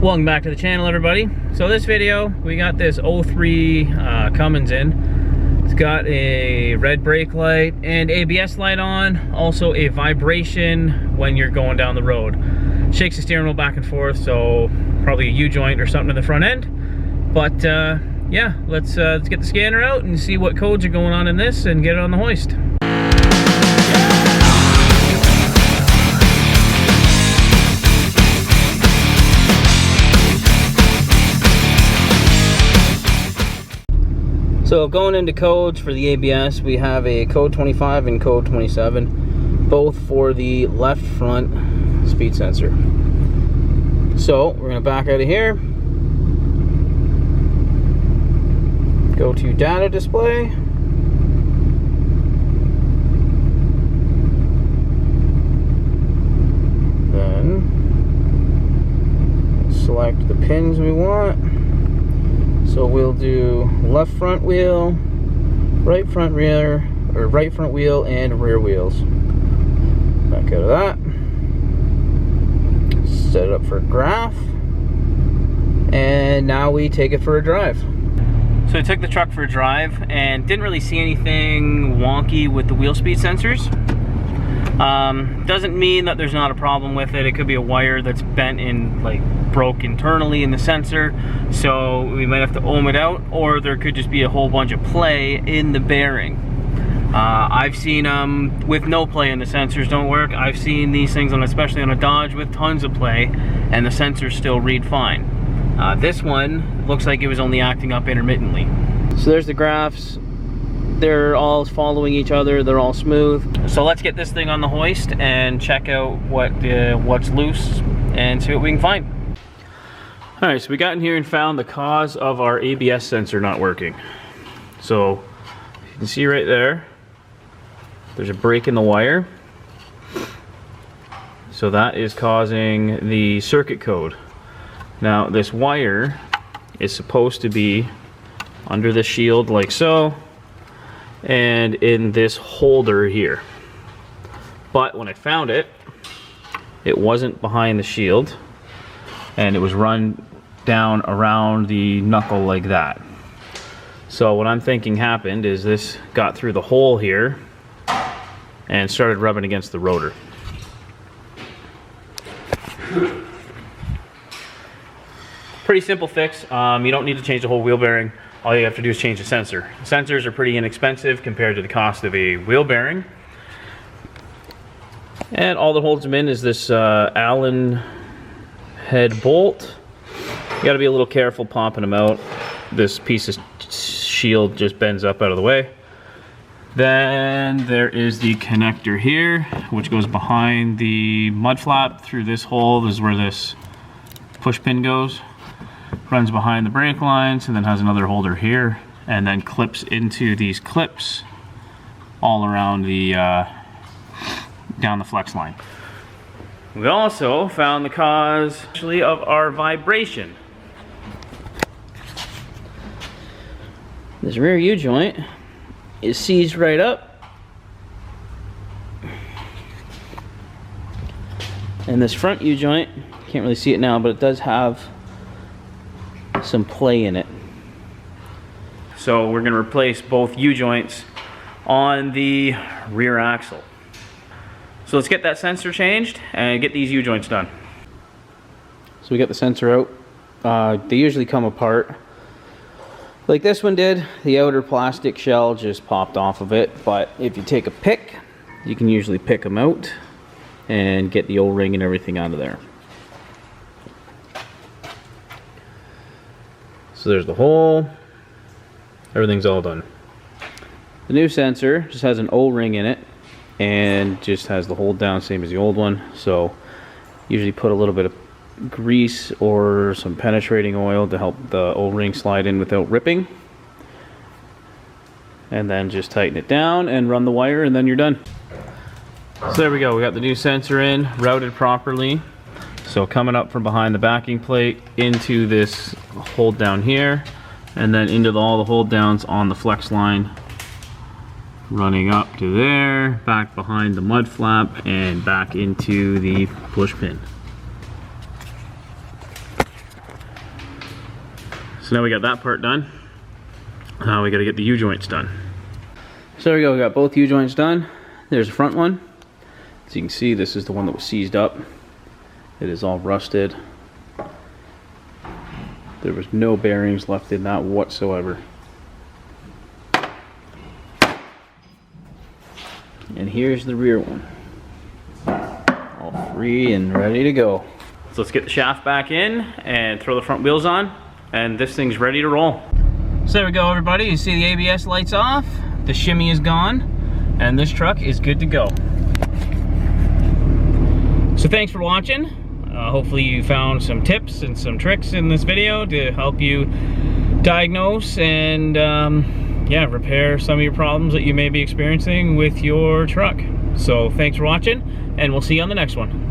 Welcome back to the channel, everybody. So this video, we got this 03 Cummins in. It's got a red brake light and ABS light on, also a vibration when you're going down the road. Shakes the steering wheel back and forth, so probably a U-joint or something in the front end. But yeah, let's get the scanner out and see what codes are going on in this and get it on the hoist. So going into codes for the ABS, we have a code 25 and code 27, both for the left front speed sensor. So we're going to back out of here, go to data display, then select the pins we want. So we'll do left front wheel, right front rear, or right front wheel and rear wheels. Back out of that. Set it up for a graph. And now we take it for a drive. So I took the truck for a drive and didn't really see anything wonky with the wheel speed sensors. Doesn't mean that there's not a problem with it. It could be a wire that's bent in, like, broke internally in the sensor, so we might have to ohm it out, or there could just be a whole bunch of play in the bearing. I've seen them with no play and the sensors don't work. I've seen these things, especially on a Dodge, with tons of play and the sensors still read fine. This one looks like it was only acting up intermittently. So there's the graphs. They're all following each other, they're all smooth. So let's get this thing on the hoist and check out what's loose and see what we can find. All right, so we got in here and found the cause of our ABS sensor not working. So you can see right there, there's a break in the wire. So that is causing the circuit code. Now this wire is supposed to be under the shield like so, and in this holder here. But when I found it, it wasn't behind the shield, and it was run down around the knuckle like that. So what I'm thinking happened is this got through the hole here and started rubbing against the rotor. Pretty simple fix. You don't need to change the whole wheel bearing. All you have to do is change the sensor. Sensors are pretty inexpensive compared to the cost of a wheel bearing. And all that holds them in is this Allen head bolt. You gotta be a little careful popping them out. This piece of shield just bends up out of the way. Then there is the connector here, which goes behind the mud flap through this hole. This is where this push pin goes. Runs behind the brake lines, and then has another holder here, and then clips into these clips all around the down the flex line. We also found the cause actually of our vibration. This rear U-joint is seized right up, and this front U-joint, can't really see it now, but it does have some play in it. So we're going to replace both U-joints on the rear axle. So let's get that sensor changed and get these U-joints done. So we got the sensor out. They usually come apart like this one did. The outer plastic shell just popped off of it, but if you take a pick, you can usually pick them out and get the O-ring and everything out of there. So there's the hole, everything's all done. The new sensor just has an O-ring in it and just has the hold down, same as the old one. So usually put a little bit of grease or some penetrating oil to help the O-ring slide in without ripping. And then just tighten it down and run the wire, and then you're done. So there we go, we got the new sensor in, routed properly. So coming up from behind the backing plate into this hold down here, and then into all the hold downs on the flex line, running up to there, back behind the mud flap, and back into the push pin. So now we got that part done. Now we got to get the U-joints done. So there we go, we got both U-joints done. There's the front one. As you can see, this is the one that was seized up. It is all rusted. There was no bearings left in that whatsoever. And here's the rear one. All free and ready to go. So let's get the shaft back in and throw the front wheels on, and this thing's ready to roll. So there we go, everybody. You see the ABS lights off, the shimmy is gone, and this truck is good to go. So thanks for watching. Hopefully you found some tips and some tricks in this video to help you diagnose and yeah, repair some of your problems that you may be experiencing with your truck. So thanks for watching, and we'll see you on the next one.